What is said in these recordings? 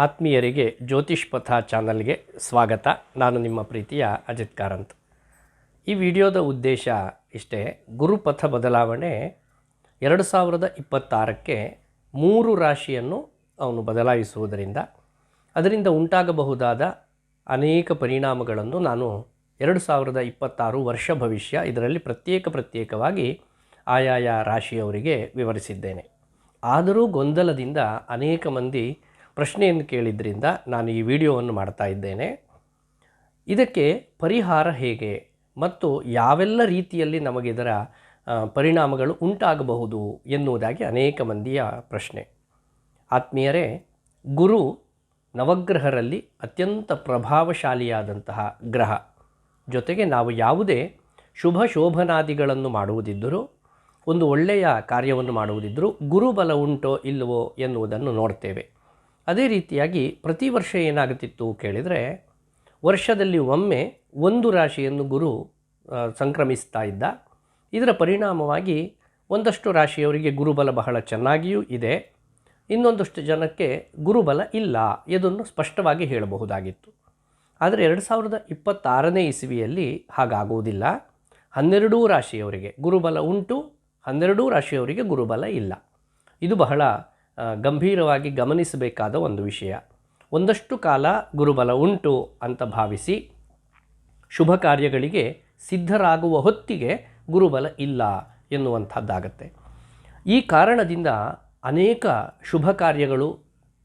ಆತ್ಮೀಯರಿಗೆ ಜ್ಯೋತಿಷ್ ಪಥ ಚಾನಲ್ಗೆ ಸ್ವಾಗತ. ನಾನು ನಿಮ್ಮ ಪ್ರೀತಿಯ ಅಜಿತ್ ಕಾರಂತ್. ಈ ವಿಡಿಯೋದ ಉದ್ದೇಶ ಇಷ್ಟೇ. ಗುರುಪಥ ಬದಲಾವಣೆ 2026ಕ್ಕೆ 3 ರಾಶಿಯನ್ನು ಅವನು ಬದಲಾಯಿಸುವುದರಿಂದ ಅದರಿಂದ ಉಂಟಾಗಬಹುದಾದ ಅನೇಕ ಪರಿಣಾಮಗಳನ್ನು ನಾನು 2026 ವರ್ಷ ಭವಿಷ್ಯ ಇದರಲ್ಲಿ ಪ್ರತ್ಯೇಕವಾಗಿ ಆಯಾಯ ರಾಶಿಯವರಿಗೆ ವಿವರಿಸಿದ್ದೇನೆ. ಆದರೂ ಗೊಂದಲದಿಂದ ಅನೇಕ ಮಂದಿ ಪ್ರಶ್ನೆಯನ್ನು ಕೇಳಿದ್ರಿಂದ ನಾನು ಈ ವಿಡಿಯೋವನ್ನು ಮಾಡ್ತಾ ಇದ್ದೇನೆ. ಇದಕ್ಕೆ ಪರಿಹಾರ ಹೇಗೆ ಮತ್ತು ಯಾವೆಲ್ಲ ರೀತಿಯಲ್ಲಿ ನಮಗಿದರ ಪರಿಣಾಮಗಳು ಉಂಟಾಗಬಹುದು ಎನ್ನುವುದಾಗಿ ಅನೇಕ ಮಂದಿಯ ಪ್ರಶ್ನೆ. ಆತ್ಮೀಯರೇ, ಗುರು ನವಗ್ರಹರಲ್ಲಿ ಅತ್ಯಂತ ಪ್ರಭಾವಶಾಲಿಯಾದಂತಹ ಗ್ರಹ. ಜೊತೆಗೆ ನಾವು ಯಾವುದೇ ಶುಭ ಶೋಭನಾದಿಗಳನ್ನು ಮಾಡುವುದಿದ್ದರೂ, ಒಂದು ಒಳ್ಳೆಯ ಕಾರ್ಯವನ್ನು ಮಾಡುವುದಿದ್ದರೂ ಗುರುಬಲ ಉಂಟೋ ಇಲ್ಲವೋ ಎನ್ನುವುದನ್ನು ನೋಡ್ತೇವೆ. ಅದೇ ರೀತಿಯಾಗಿ ಪ್ರತಿ ವರ್ಷ ಏನಾಗುತ್ತಿತ್ತು ಕೇಳಿದರೆ, ವರ್ಷದಲ್ಲಿ ಒಮ್ಮೆ ಒಂದು ರಾಶಿಯನ್ನು ಗುರು ಸಂಕ್ರಮಿಸ್ತಾ ಇದ್ದ. ಇದರ ಪರಿಣಾಮವಾಗಿ ಒಂದಷ್ಟು ರಾಶಿಯವರಿಗೆ ಗುರುಬಲ ಬಹಳ ಚೆನ್ನಾಗಿಯೂ ಇದೆ, ಇನ್ನೊಂದಷ್ಟು ಜನಕ್ಕೆ ಗುರುಬಲ ಇಲ್ಲ ಇದನ್ನು ಸ್ಪಷ್ಟವಾಗಿ ಹೇಳಬಹುದಾಗಿತ್ತು. ಆದರೆ 2026ನೇ ಇಸವಿಯಲ್ಲಿ ಹಾಗಾಗುವುದಿಲ್ಲ. 12 ರಾಶಿಯವರಿಗೆ ಗುರುಬಲ ಉಂಟು, 12 ರಾಶಿಯವರಿಗೆ ಗುರುಬಲ ಇಲ್ಲ. ಇದು ಬಹಳ ಗಂಭೀರವಾಗಿ ಗಮನಿಸಬೇಕಾದ ಒಂದು ವಿಷಯ. ಒಂದಷ್ಟು ಕಾಲ ಗುರುಬಲ ಉಂಟು ಅಂತ ಭಾವಿಸಿ ಶುಭ ಕಾರ್ಯಗಳಿಗೆ ಸಿದ್ಧರಾಗುವ ಹೊತ್ತಿಗೆ ಗುರುಬಲ ಇಲ್ಲ ಎನ್ನುವಂಥದ್ದಾಗತ್ತೆ. ಈ ಕಾರಣದಿಂದ ಅನೇಕ ಶುಭ ಕಾರ್ಯಗಳು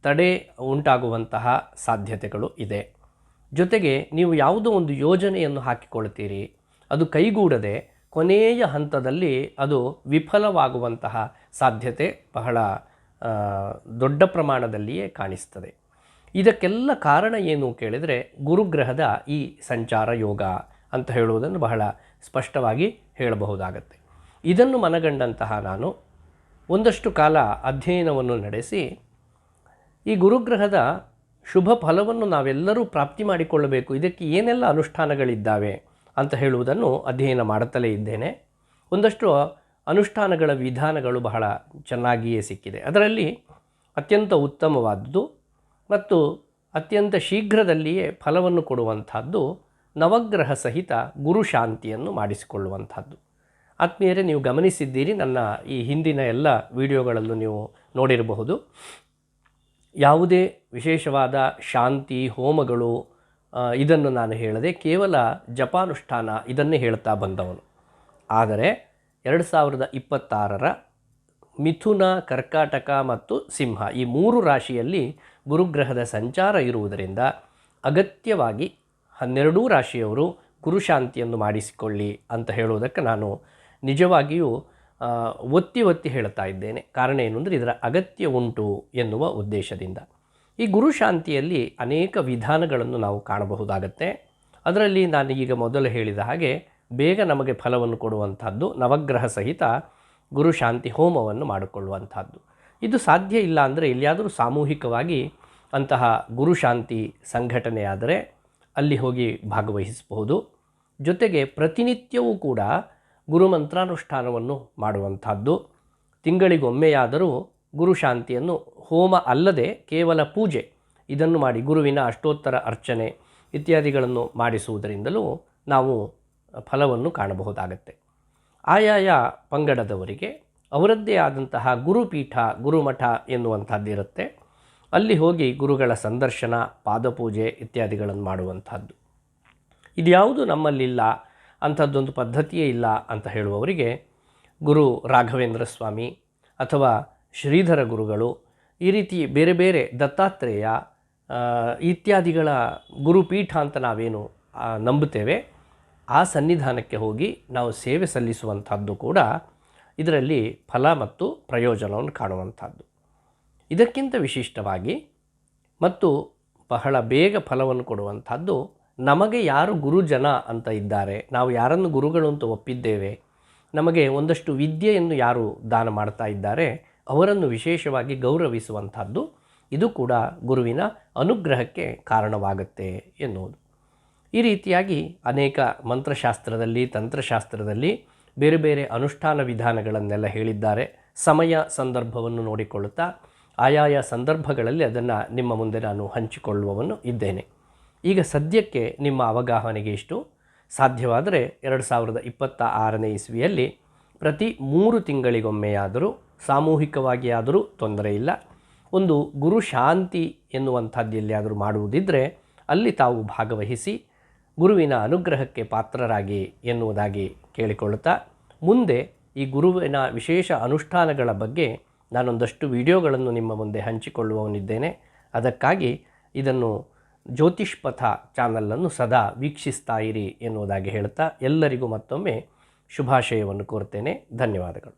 ತಡೆ ಉಂಟಾಗುವಂತಹ ಸಾಧ್ಯತೆಗಳು ಇದೆ. ಜೊತೆಗೆ ನೀವು ಯಾವುದೋ ಒಂದು ಯೋಜನೆಯನ್ನು ಹಾಕಿಕೊಳ್ತೀರಿ, ಅದು ಕೈಗೂಡದೆ ಕೊನೆಯ ಹಂತದಲ್ಲಿ ಅದು ವಿಫಲವಾಗುವಂತಹ ಸಾಧ್ಯತೆ ಬಹಳ ದೊಡ್ಡ ಪ್ರಮಾಣದಲ್ಲಿಯೇ ಕಾಣಿಸ್ತದೆ. ಇದಕ್ಕೆಲ್ಲ ಕಾರಣ ಏನು ಕೇಳಿದರೆ, ಗುರುಗ್ರಹದ ಈ ಸಂಚಾರ ಯೋಗ ಅಂತ ಹೇಳುವುದನ್ನು ಬಹಳ ಸ್ಪಷ್ಟವಾಗಿ ಹೇಳಬಹುದಾಗತ್ತೆ. ಇದನ್ನು ಮನಗಂಡಂತಹ ನಾನು ಒಂದಷ್ಟು ಕಾಲ ಅಧ್ಯಯನವನ್ನು ನಡೆಸಿ ಈ ಗುರುಗ್ರಹದ ಶುಭ ಫಲವನ್ನು ನಾವೆಲ್ಲರೂ ಪ್ರಾಪ್ತಿ ಮಾಡಿಕೊಳ್ಳಬೇಕು, ಇದಕ್ಕೆ ಏನೆಲ್ಲ ಅನುಷ್ಠಾನಗಳಿದ್ದಾವೆ ಅಂತ ಹೇಳುವುದನ್ನು ಅಧ್ಯಯನ ಮಾಡುತ್ತಲೇ ಇದ್ದೇನೆ. ಒಂದಷ್ಟು ಅನುಷ್ಠಾನಗಳ ವಿಧಾನಗಳು ಬಹಳ ಚೆನ್ನಾಗಿಯೇ ಸಿಕ್ಕಿದೆ. ಅದರಲ್ಲಿ ಅತ್ಯಂತ ಉತ್ತಮವಾದದ್ದು ಮತ್ತು ಅತ್ಯಂತ ಶೀಘ್ರದಲ್ಲಿಯೇ ಫಲವನ್ನು ಕೊಡುವಂಥದ್ದು ನವಗ್ರಹ ಸಹಿತ ಗುರುಶಾಂತಿಯನ್ನು ಮಾಡಿಸಿಕೊಳ್ಳುವಂಥದ್ದು. ಆತ್ಮೀಯರೇ, ನೀವು ಗಮನಿಸಿದ್ದೀರಿ, ನನ್ನ ಈ ಹಿಂದಿನ ಎಲ್ಲ ವಿಡಿಯೋಗಳಲ್ಲೂ ನೀವು ನೋಡಿರಬಹುದು. ಯಾವುದೇ ವಿಶೇಷವಾದ ಶಾಂತಿ ಹೋಮಗಳು ಇದನ್ನು ನಾನು ಹೇಳದೆ ಕೇವಲ ಜಪಾನುಷ್ಠಾನ ಇದನ್ನೇ ಹೇಳ್ತಾ ಬಂದವನು. ಆದರೆ 2026ರ ಮಿಥುನ, ಕರ್ಕಾಟಕ ಮತ್ತು ಸಿಂಹ ಈ 3 ರಾಶಿಯಲ್ಲಿ ಗುರುಗ್ರಹದ ಸಂಚಾರ ಇರುವುದರಿಂದ ಅಗತ್ಯವಾಗಿ 12 ರಾಶಿಯವರು ಗುರುಶಾಂತಿಯನ್ನು ಮಾಡಿಸಿಕೊಳ್ಳಿ ಅಂತ ಹೇಳುವುದಕ್ಕೆ ನಾನು ನಿಜವಾಗಿಯೂ ಒತ್ತಿ ಹೇಳ್ತಾ ಇದ್ದೇನೆ. ಕಾರಣ ಏನು ಅಂದರೆ, ಇದರ ಅಗತ್ಯ ಉಂಟು ಎನ್ನುವ ಉದ್ದೇಶದಿಂದ. ಈ ಗುರುಶಾಂತಿಯಲ್ಲಿ ಅನೇಕ ವಿಧಾನಗಳನ್ನು ನಾವು ಕಾಣಬಹುದಾಗತ್ತೆ. ಅದರಲ್ಲಿ ನಾನು ಈಗ ಮೊದಲು ಹೇಳಿದ ಹಾಗೆ ಬೇಗ ನಮಗೆ ಫಲವನ್ನು ಕೊಡುವಂಥದ್ದು ನವಗ್ರಹ ಸಹಿತ ಗುರುಶಾಂತಿ ಹೋಮವನ್ನು ಮಾಡಿಕೊಳ್ಳುವಂಥದ್ದು. ಇದು ಸಾಧ್ಯ ಇಲ್ಲ ಅಂದರೆ ಎಲ್ಲಿಯಾದರೂ ಸಾಮೂಹಿಕವಾಗಿ ಅಂತಹ ಗುರುಶಾಂತಿ ಸಂಘಟನೆಯಾದರೆ ಅಲ್ಲಿ ಹೋಗಿ ಭಾಗವಹಿಸಬಹುದು. ಜೊತೆಗೆ ಪ್ರತಿನಿತ್ಯವೂ ಕೂಡ ಗುರುಮಂತ್ರಾನುಷ್ಠಾನವನ್ನು ಮಾಡುವಂಥದ್ದು. ತಿಂಗಳಿಗೊಮ್ಮೆಯಾದರೂ ಗುರುಶಾಂತಿಯನ್ನು ಹೋಮ ಅಲ್ಲದೆ ಕೇವಲ ಪೂಜೆ ಇದನ್ನು ಮಾಡಿ ಗುರುವಿನ ಅಷ್ಟೋತ್ತರ ಅರ್ಚನೆ ಇತ್ಯಾದಿಗಳನ್ನು ಮಾಡಿಸುವುದರಿಂದಲೂ ನಾವು ಫಲವನ್ನು ಕಾಣಬಹುದಾಗತ್ತೆ. ಆಯಾಯ ಪಂಗಡದವರಿಗೆ ಅವರದ್ದೇ ಆದಂತಹ ಗುರುಪೀಠ, ಗುರುಮಠ ಎನ್ನುವಂಥದ್ದಿರುತ್ತೆ. ಅಲ್ಲಿ ಹೋಗಿ ಗುರುಗಳ ಸಂದರ್ಶನ, ಪಾದಪೂಜೆ ಇತ್ಯಾದಿಗಳನ್ನು ಮಾಡುವಂಥದ್ದು. ಇದ್ಯಾವುದು ನಮ್ಮಲ್ಲಿಲ್ಲ, ಅಂಥದ್ದೊಂದು ಪದ್ಧತಿಯೇ ಇಲ್ಲ ಅಂತ ಹೇಳುವವರಿಗೆ ಗುರು ರಾಘವೇಂದ್ರ ಸ್ವಾಮಿ ಅಥವಾ ಶ್ರೀಧರ ಗುರುಗಳು, ಈ ರೀತಿ ಬೇರೆ ಬೇರೆ ದತ್ತಾತ್ರೇಯ ಇತ್ಯಾದಿಗಳ ಗುರುಪೀಠ ಅಂತ ನಾವೇನು ನಂಬುತ್ತೇವೆ, ಆ ಸನ್ನಿಧಾನಕ್ಕೆ ಹೋಗಿ ನಾವು ಸೇವೆ ಸಲ್ಲಿಸುವಂಥದ್ದು ಕೂಡ ಇದರಲ್ಲಿ ಫಲ ಮತ್ತು ಪ್ರಯೋಜನವನ್ನು ಕಾಣುವಂಥದ್ದು. ಇದಕ್ಕಿಂತ ವಿಶಿಷ್ಟವಾಗಿ ಮತ್ತು ಬಹಳ ಬೇಗ ಫಲವನ್ನು ಕೊಡುವಂಥದ್ದು, ನಮಗೆ ಯಾರು ಗುರುಜನ ಅಂತ ಇದ್ದಾರೆ, ನಾವು ಯಾರನ್ನು ಗುರುಗಳು ಅಂತ ಒಪ್ಪಿದ್ದೇವೆ, ನಮಗೆ ಒಂದಷ್ಟು ವಿದ್ಯೆಯನ್ನು ಯಾರು ದಾನ ಮಾಡ್ತಾ ಇದ್ದಾರೆ ಅವರನ್ನು ವಿಶೇಷವಾಗಿ ಗೌರವಿಸುವಂಥದ್ದು. ಇದು ಕೂಡ ಗುರುವಿನ ಅನುಗ್ರಹಕ್ಕೆ ಕಾರಣವಾಗುತ್ತೆ ಎನ್ನುವುದು. ಈ ರೀತಿಯಾಗಿ ಅನೇಕ ಮಂತ್ರಶಾಸ್ತ್ರದಲ್ಲಿ, ತಂತ್ರಶಾಸ್ತ್ರದಲ್ಲಿ ಬೇರೆ ಬೇರೆ ಅನುಷ್ಠಾನ ವಿಧಾನಗಳನ್ನೆಲ್ಲ ಹೇಳಿದ್ದಾರೆ. ಸಮಯ ಸಂದರ್ಭವನ್ನು ನೋಡಿಕೊಳ್ಳುತ್ತಾ ಆಯಾಯ ಸಂದರ್ಭಗಳಲ್ಲಿ ಅದನ್ನು ನಿಮ್ಮ ಮುಂದೆ ನಾನು ಹಂಚಿಕೊಳ್ಳುವವನು ಇದ್ದೇನೆ. ಈಗ ಸದ್ಯಕ್ಕೆ ನಿಮ್ಮ ಅವಗಾಹನೆಗೆ ಇಷ್ಟು. ಸಾಧ್ಯವಾದರೆ 2026ನೇ ಇಸ್ವಿಯಲ್ಲಿ ಪ್ರತಿ 3 ತಿಂಗಳಿಗೊಮ್ಮೆಯಾದರೂ ಸಾಮೂಹಿಕವಾಗಿ ಆದರೂ ತೊಂದರೆ ಇಲ್ಲ, ಒಂದು ಗುರು ಶಾಂತಿ ಎನ್ನುವಂಥದ್ದು ಎಲ್ಲಿಯಾದರೂ ಮಾಡುವುದಿದ್ದರೆ ಅಲ್ಲಿ ತಾವು ಭಾಗವಹಿಸಿ ಗುರುವಿನ ಅನುಗ್ರಹಕ್ಕೆ ಪಾತ್ರರಾಗಿ ಎನ್ನುವುದಾಗಿ ಕೇಳಿಕೊಳ್ಳುತ್ತಾ, ಮುಂದೆ ಈ ಗುರುವಿನ ವಿಶೇಷ ಅನುಷ್ಠಾನಗಳ ಬಗ್ಗೆ ನಾನೊಂದಷ್ಟು ವಿಡಿಯೋಗಳನ್ನು ನಿಮ್ಮ ಮುಂದೆ ಹಂಚಿಕೊಳ್ಳುವವನಿದ್ದೇನೆ. ಅದಕ್ಕಾಗಿ ಇದನ್ನು ಜ್ಯೋತಿಷ್ ಪಥ ಚಾನಲನ್ನು ಸದಾ ವೀಕ್ಷಿಸ್ತಾ ಇರಿ ಎನ್ನುವುದಾಗಿ ಹೇಳುತ್ತಾ ಎಲ್ಲರಿಗೂ ಮತ್ತೊಮ್ಮೆ ಶುಭಾಶಯವನ್ನು ಕೋರ್ತೇನೆ. ಧನ್ಯವಾದಗಳು.